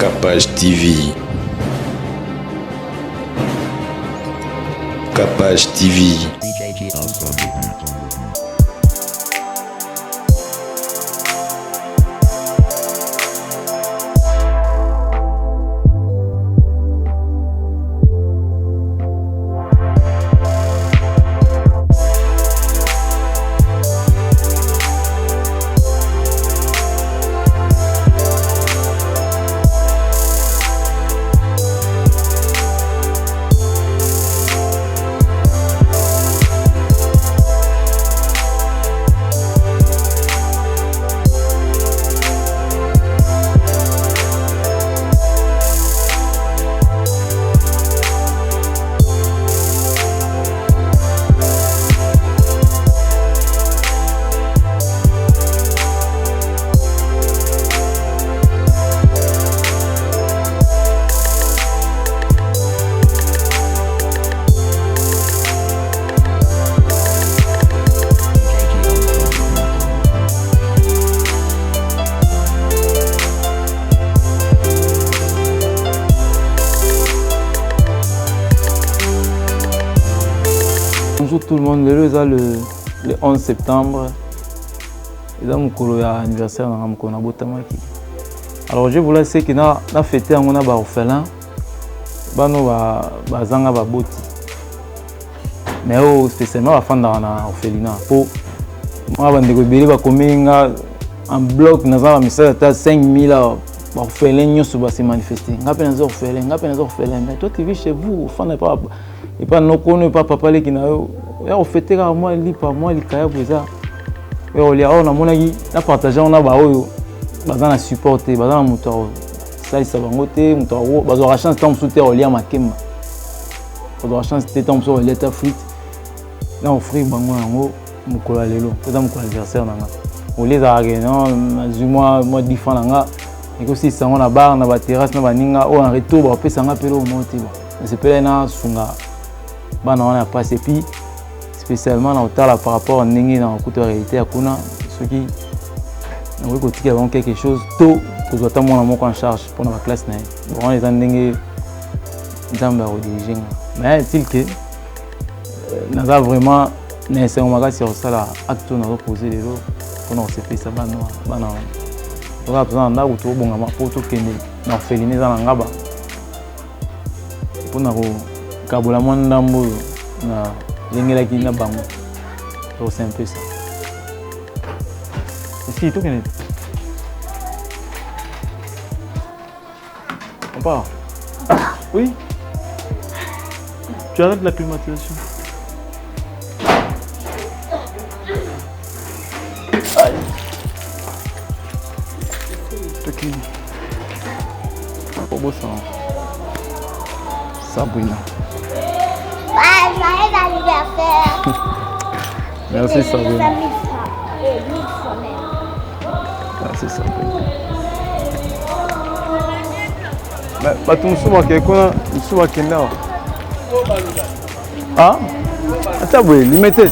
Kapash TV. Kapash TV. Bonjour tout le monde, le 11 septembre, c'est mon anniversaire dans mon botamaki. Alors je voulais dire que na fêté on a ba orphelins, ba no ba zanga ba boti. Mais spécialement la fin dans na orphelinat. Pour moi bande ko beli ba komenga en bloc na za misa ta 5000 ba orphelins nyoso ba se manifester. Ngape na orphelins, mais toi tu vis chez vous, fan n'est pas et pas non connu pas papa les qui n'a on fêté à moi li pas moi li kaya ça et on a monagi na partager on a ba oyo baza na supporter baza na moto ça il sabangote moto bazo ra chance temps souter au lia makemba bazo ra chance temps sur l'état fruit na offrir bango nango mukolo lelo ça mukolo anniversaire nanga on les a non du mois different nanga et aussi ça on a bar na ba terrasse na baninga o en retour ba pesa nga pelo monter c'est pele na sunga bana on a passé puis spécialement dans le par rapport à n'engi dans la réalité à kuna ceux qui ont côté avant quelque chose tôt que doit mon amour en charge pour la classe né bon les n'engi dans la religion mais est-il que n'a vraiment nécessairement magasin sur ça là acte on a reposé les autres on a fait ça bana on a besoin d'un auto bon à pour tout que nous orphelinés dans ngaba pour na kabula mwandambo na lingela kina bango donc c'est un peu ça ici tout connaît on part oui tu arrêtes la climatisation aïe ok pas beau ça brûle. Joyeux anniversaire. Merci Sabrina. Merci Sabrina. Mais pas tout le monde qui est là, il qui est là. Ah? Attends, oui, limité.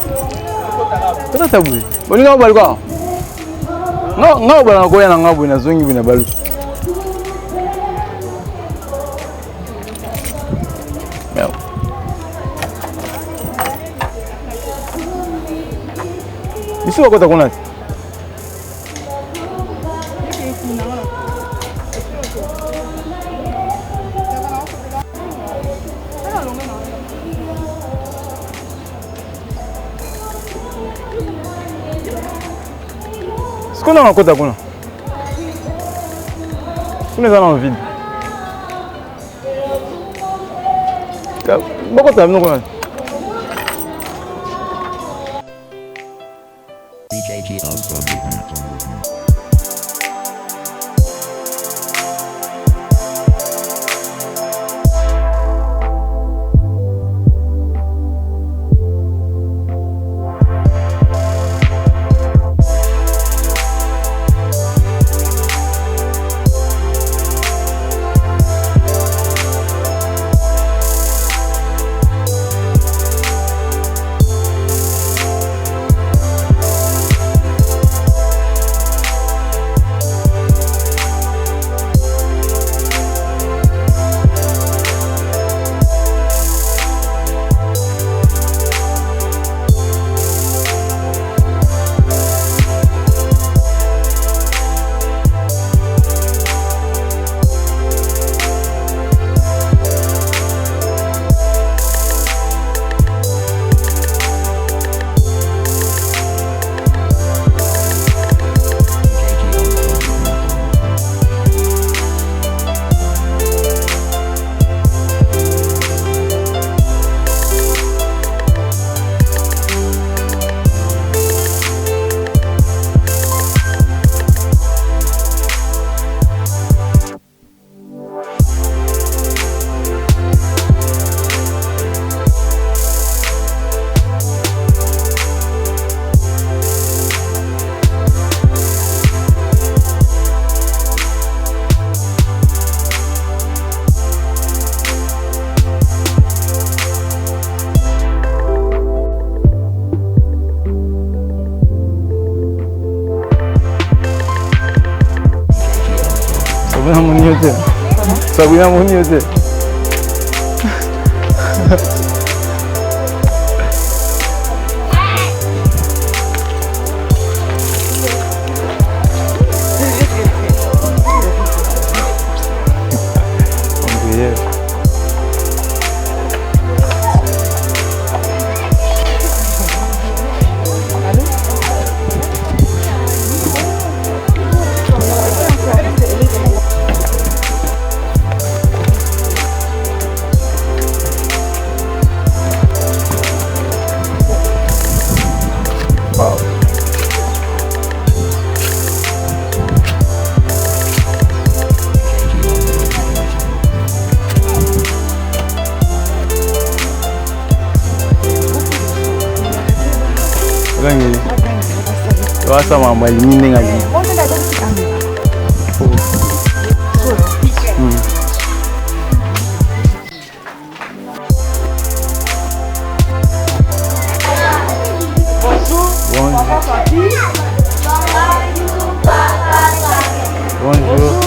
Attends, oui. Bon, il y a un balcon. Non, non, il y a un balcon. Ici on a quoi ce qu'on a en côte à quoi on est dans le vide beaucoup de temps Sabuna Moniote. Sabuna Moniote. Wasa mama limine ngali. Bonjour.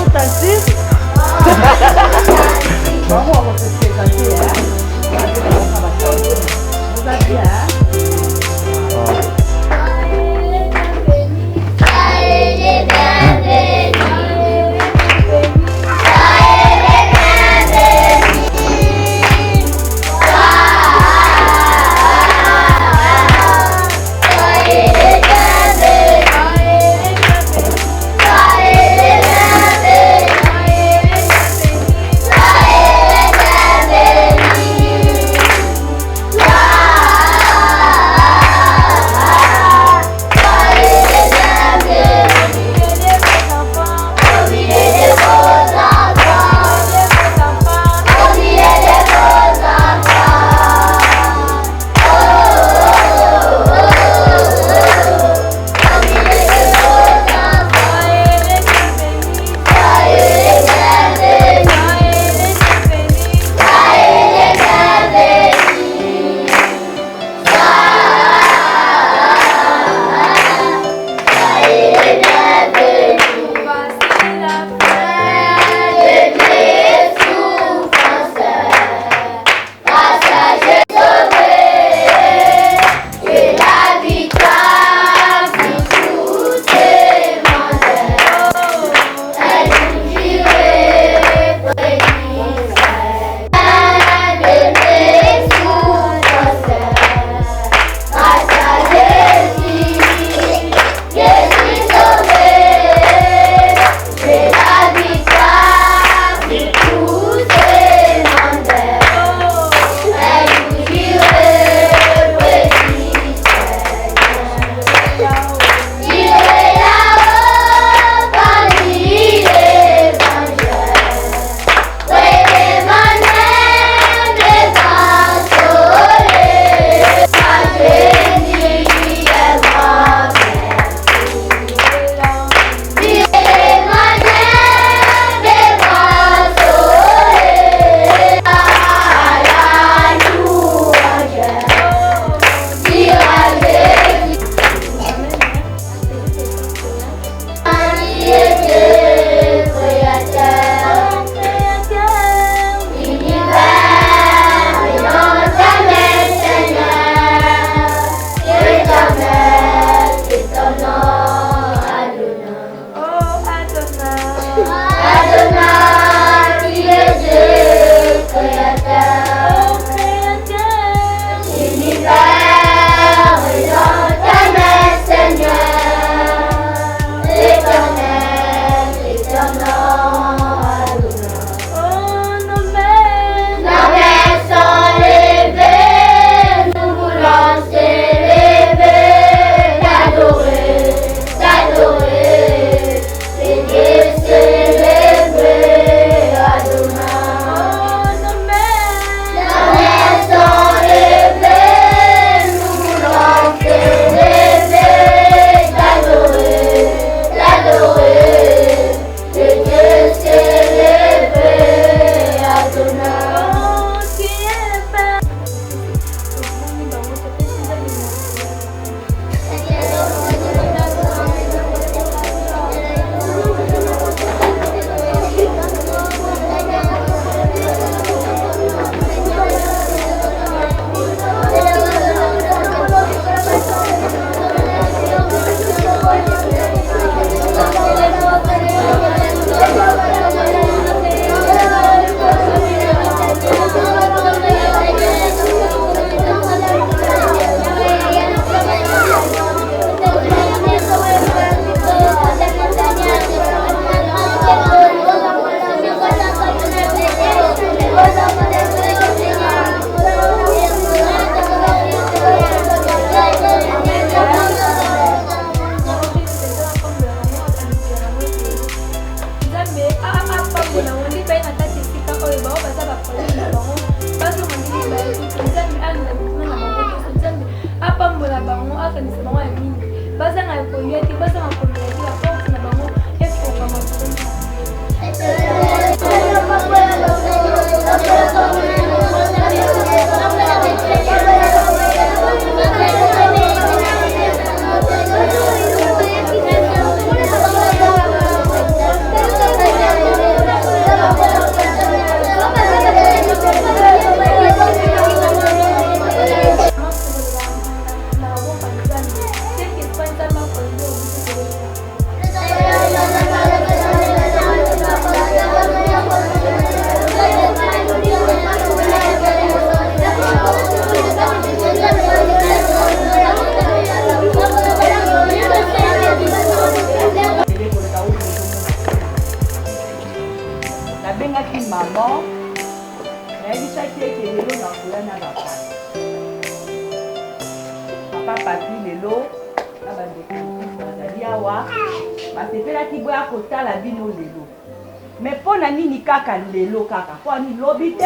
Mais pour nani kaka lelo kaka pour ni lobité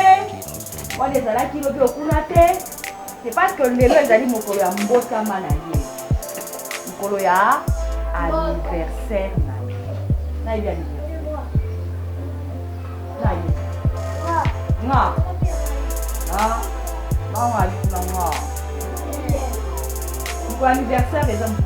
pour les ala qui lobi okunate c'est parce que lelo ezali mokolo ya mbota manaye mokolo ya anniversaire na bien nga pour anniversaire exemple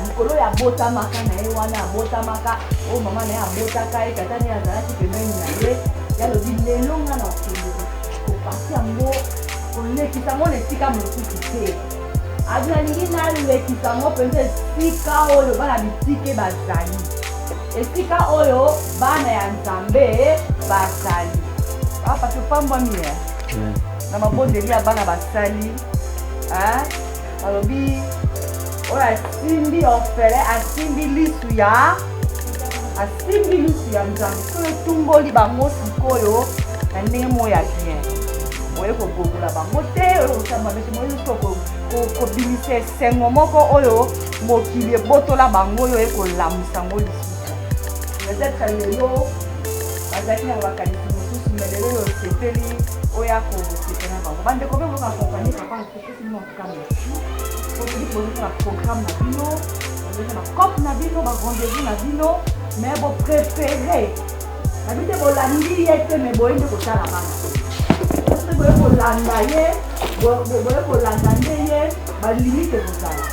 mokolo ya bota maka na ye wana bota maka o mama na ye abota kai katani azalaki pembeni na ye ya lobi lelo nga na okende kopasi yango kolekisa ngo na esika mosusu te alingi nalekisa ngo mpenza esika oyo bana bitike bazali esika oyo bana ya nzambe bazali parce que pambwami na mabondeli ya bana basali balobi oyo asimbi orphelin asimbi lisu ya nzambe soki etumboli bango sikoyo na ndenge moko ya bien oye kobobola bango te oyo kosamba mete moyo kobimisa esengo moko oyo mokili ebotola bango oyo ekolamusa ngo lisusu peut-être lelo bazalaki na bakanisi mosusu me lelo oyo osepeli oyo akosepela bango bandeko mpe boka akompanie papa akopesi bino antuka merci pour la programme na bino na cop na bino ba rendez-vous na bino mais bo préféré na bite bolandi ye te me boyende kotala bana parce boye kolanda ye boye kolanda nde ye balimite kozala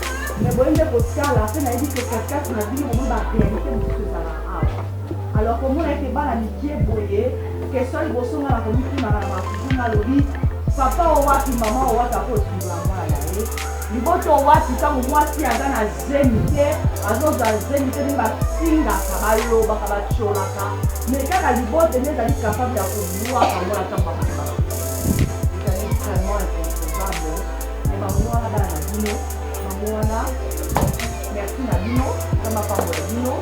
me boyende kotala pe na yebi ke kakasi na bino bomo baréalité mosusu ezala awa alors komona ete bana mikie boye question libosonga na komitunaka na makuzunga lobi papa owapi mama owapi akosungola mwana na ye liboto wapi tango mwasi aza na zemi te azozwa zemi te ndenge basingaka balobaka bacholaka me kaka liboto nde ezali capable ya kobuwaka mwana ntango bakaba ezali vraiment inconcevable me bango wana bana na bino bango wana merci na bino na makambo na bino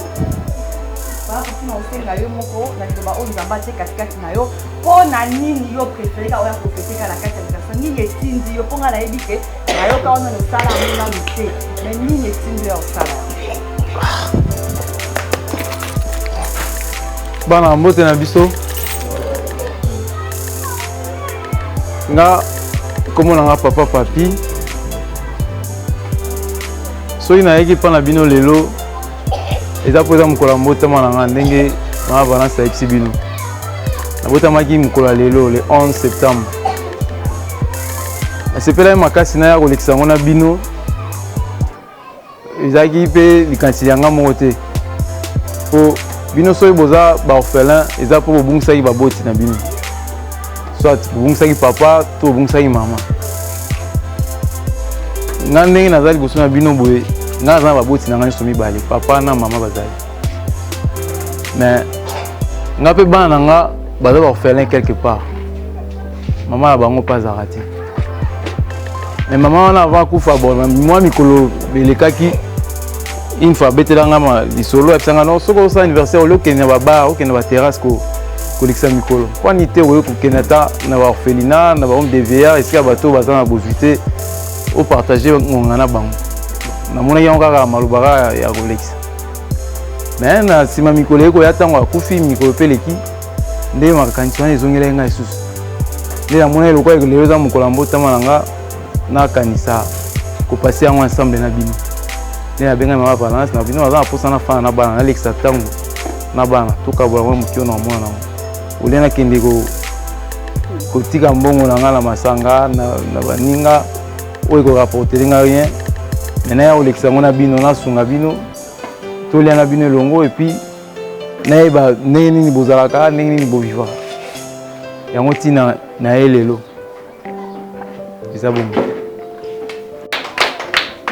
bakasi na osenga yo moko na liloba oyo nzambe atie katikati na yo mpo na nini yo préféreka oya kopeteka na kati ya likarsa nini etindi yo mpo nga nayebi ke nayoka wana nosala monanu te me nini etindi ya osala bana mbote na biso nga komona nga papa papi soki nayeki mpa na bino lelo eza mpo eza mokolo ya mbotama na nga ndenge na balance ayebisi bino nabotamaki mokolo ya lelo le 11 septembre nasepelaki makasi na ya kolekisa yango na bino ezalaki mpe likanisi yanga moko te mpo bino soki boza baorphelin eza mpo bobungisaki baboti na bino soit bobungisaki papa to bobungisaki mama nga ndenge naza liboso na bino boye nga naza na baboti na nga nyonso mibale papa na mama bazali mais nga mpe bana na nga baza baorphelin quelque part mama na bango mpe azalaka te mais mama wana avant kufa bon mwa mikolo elekaki une fois betelanga lisolo apesanga non soki osala anniversaire oli okende na babar okende na baterrasse kolekisa mikolo kwani te oyo kokende ata na baorphelinat na bahome de vieillard esika bato baza na bozwi te opartage ngonga na bango namonaki yango kaka malobaka ya kolekisa mais na nsima mikolo ekoya ntango akufi mikolo mpe eleki nde makanisi wana ezongela ngai lisusu nde namona eloko lelo eza mokolo mbotama na nga nakanisa kopasi yango ensemble na bino nde nabengai mama balance na bino aza na posa na fana na bana nalekisa ntango na bana tokabola mwa mokio na omona nango olia nakende kotika mbongo na nga na masanga na baninga oyo korapporteli nga rien mena ya kolekisa yango na bino nasunga bino tolia na bino elongo epuis nayeba ndenge nini bozalaka ndenge nini bovivaka yango ntina na ye lelo eza bongo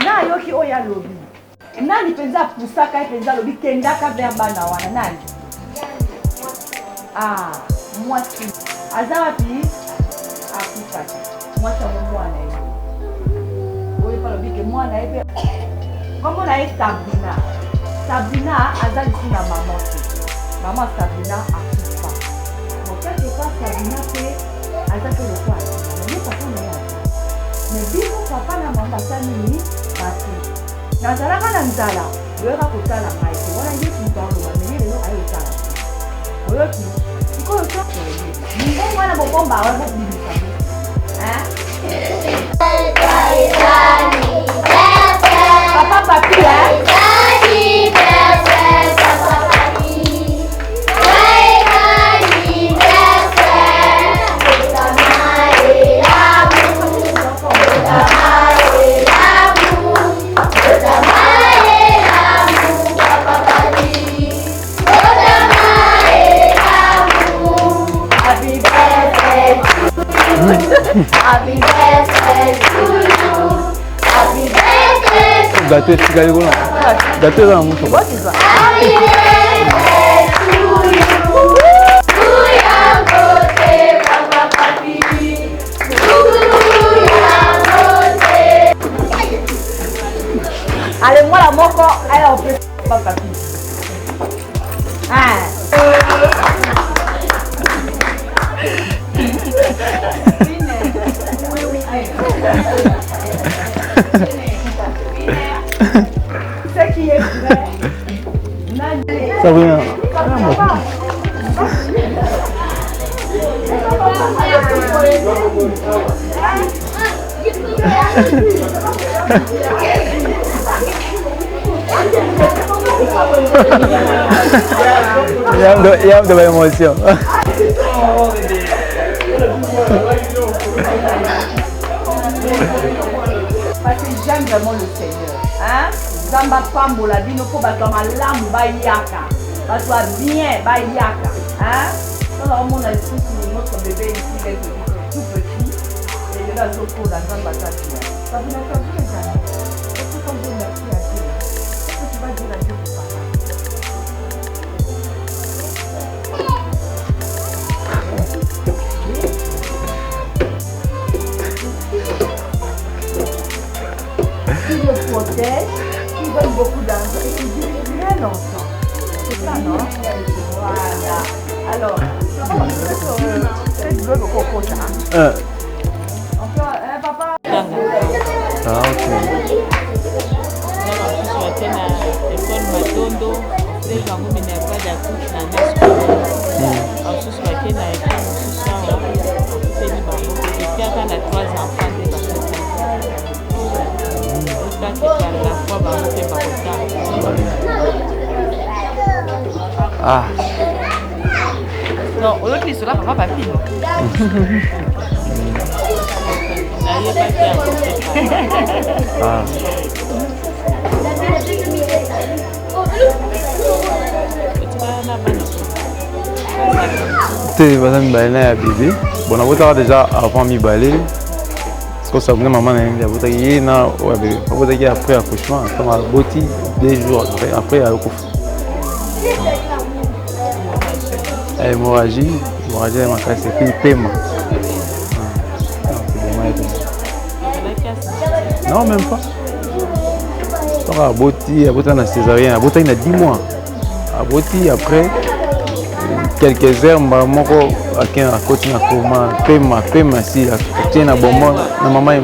nayoki oyo alobi nani mpenza apusaka ye mpenza alobi kendaka vers bana wana nani mwasi aza wapi akufaki mwasi yango mwana ye oyo mpe alobi ke mwana ye mpe kombo na ye Sabrina aza lisu na mama te mama Sabrina akufa mokake pa Sabrina mpe aza mpe lokwa ye papa na ye aza mais bino papa na mama baza nini basi nazalaka na nzala oyoka kotala ngai te wana ye kuta oloba meye lelo ayotala oyoki sikoyo ningo mwana bobomba awa bobimisa papa papi Happy birthday to you. Happy birthday to you. Gâteau est égalé là. Gâteau là mon chocolat. Happy birthday to you. Papa papi. Allez moi la moko, allez on peut papa papi. Ce qui est vrai. Sabrina. Il y a de l'émotion. Parce que j'aime vraiment le Seigneur. Hein? Zamba pambola bino ko bato malamu bayaka. Bato bien bayaka. Hein? Dans le monde, notre bébé ici, il est tout petit. Et il est là, il est là, Zamba Tatia. Ça vous n'a pas vu les amis? Est-ce que quand vous merci à Dieu? Est-ce que tu vas dire à Dieu pour ça? Qui le protège, qui donne beaucoup d'argent et qui dit rien d'enfant. C'est ça, non? Voilà. Alors, c'est du beurre au coco, ça. Papa. Ah, ok. Ah. Non, l'autre il sera papa papi, non? Ah. Tu vas me balayer à bébé. Bon, on va déjà avant mi balayer. Parce que ça venait maman n'a pas été na ouais bébé. On va dire après accouchement, comme à Boti 2 jours après à l'accouchement. Hémorragie ma casse et puis paiement. Non, même pas. Donc à Boti na césarienne, à Boti il a 10 mois. À Boti après quelques heures, maman a continué à paiement si la tient à bon moment, la maman.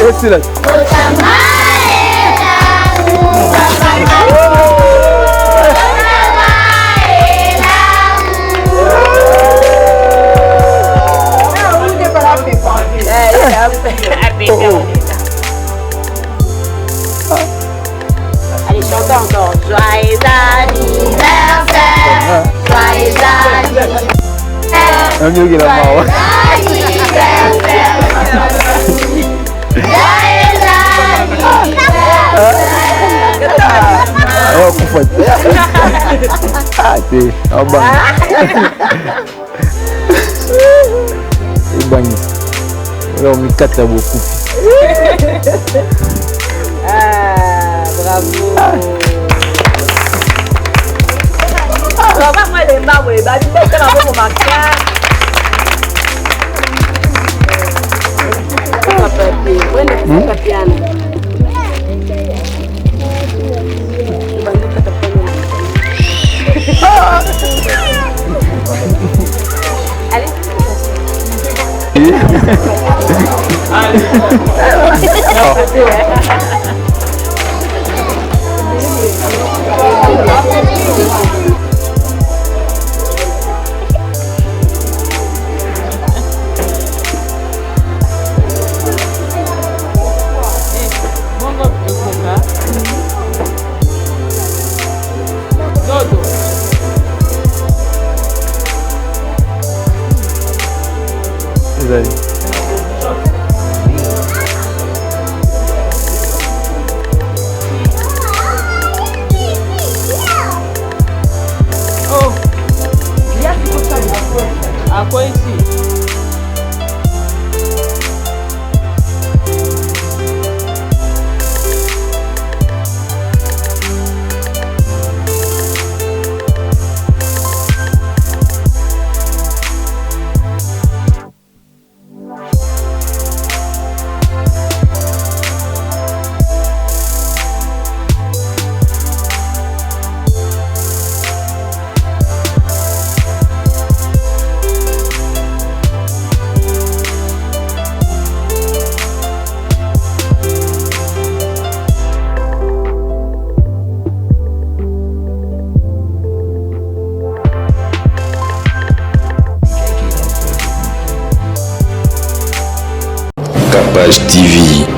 Excellent. Allez, chante encore. Joyeux anniversaire. Joyeux anniversaire. Un mieux que la mort. Oh, kufa. Ah, t'es en bas. C'est bagné. Là, on met 4 à beaucoup. Ah, bravo. Bravo, moi, les mains, oui. Bah, tu sais que la bombe m'a allez. Oh, il y a tout ça. À quoi ici? Kapash TV.